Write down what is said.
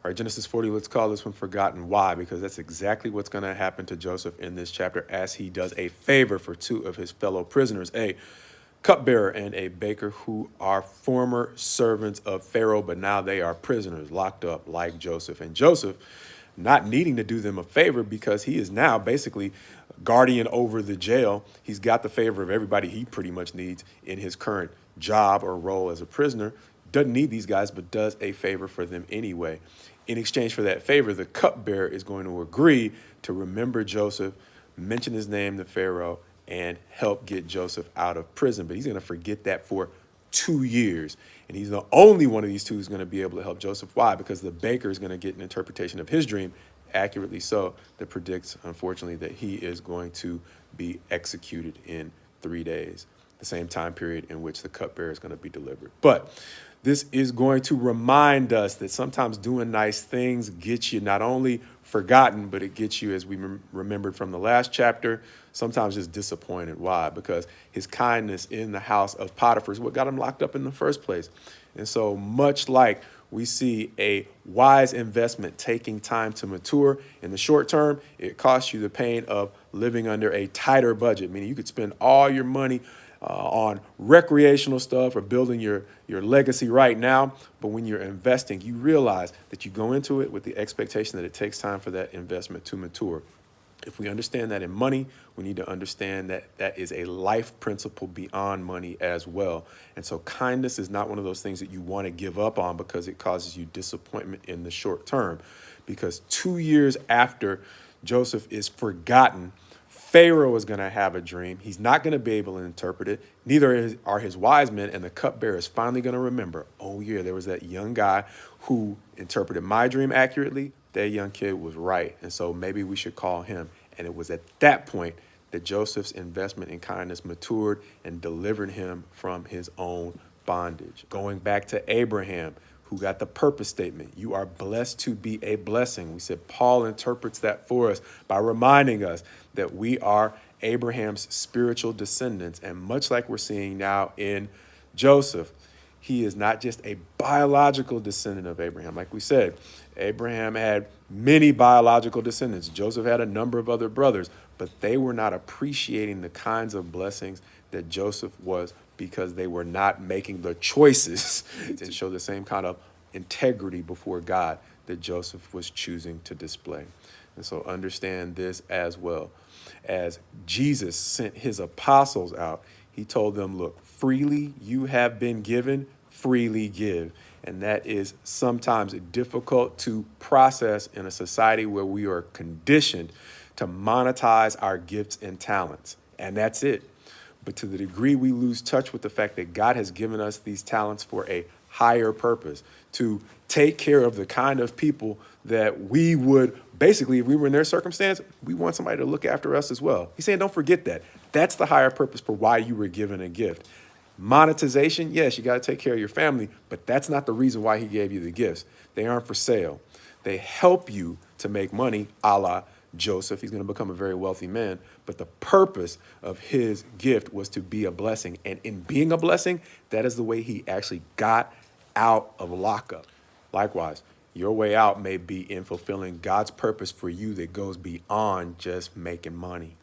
All right, Genesis 40, let's call this one Forgotten. Why? Because that's exactly what's going to happen to Joseph in this chapter as he does a favor for two of his fellow prisoners, a cupbearer and a baker who are former servants of Pharaoh, but now they are prisoners locked up like Joseph. And Joseph, not needing to do them a favor because he is now basically guardian over the jail. He's got the favor of everybody he pretty much needs in his current job or role as a prisoner. Doesn't need these guys, but does a favor for them anyway. In exchange for that favor, the cupbearer is going to agree to remember Joseph, mention his name to Pharaoh, and help get Joseph out of prison. But he's going to forget that for 2 years. And he's the only one of these two who's going to be able to help Joseph. Why? Because the baker is going to get an interpretation of his dream, accurately so, that predicts, unfortunately, that he is going to be executed in 3 days, the same time period in which the cupbearer is going to be delivered. But this is going to remind us that sometimes doing nice things gets you not only forgotten, but it gets you, as we remembered from the last chapter, sometimes just disappointed. Why? Because his kindness in the house of Potiphar is what got him locked up in the first place. And so much like we see a wise investment taking time to mature, in the short term, it costs you the pain of living under a tighter budget, meaning you could spend all your money on recreational stuff or building your legacy right now. But when you're investing, you realize that you go into it with the expectation that it takes time for that investment to mature. If we understand that in money, we need to understand that that is a life principle beyond money as well. And so kindness is not one of those things that you want to give up on because it causes you disappointment in the short term. Because 2 years after Joseph is forgotten, Pharaoh is going to have a dream. He's not going to be able to interpret it. Neither are his wise men. And the cupbearer is finally going to remember, oh, yeah, there was that young guy who interpreted my dream accurately. That young kid was right. And so maybe we should call him. And it was at that point that Joseph's investment in kindness matured and delivered him from his own bondage. Going back to Abraham, who got the purpose statement. You are blessed to be a blessing. We said Paul interprets that for us by reminding us that we are Abraham's spiritual descendants. And much like we're seeing now in Joseph, he is not just a biological descendant of Abraham. Like we said, Abraham had many biological descendants. Joseph had a number of other brothers, but they were not appreciating the kinds of blessings that Joseph was because they were not making the choices to show the same kind of integrity before God that Joseph was choosing to display. And so understand this as well. As Jesus sent his apostles out, he told them, look, freely you have been given, freely give. And that is sometimes difficult to process in a society where we are conditioned to monetize our gifts and talents. And that's it. But to the degree we lose touch with the fact that God has given us these talents for a higher purpose, to take care of the kind of people that we would, basically, if we were in their circumstance, we want somebody to look after us as well. He's saying, don't forget that. That's the higher purpose for why you were given a gift. Monetization, yes, you got to take care of your family, but that's not the reason why he gave you the gifts. They aren't for sale. They help you to make money, a la Joseph. He's going to become a very wealthy man. But the purpose of his gift was to be a blessing. And in being a blessing, that is the way he actually got out of lockup. Likewise, your way out may be in fulfilling God's purpose for you that goes beyond just making money.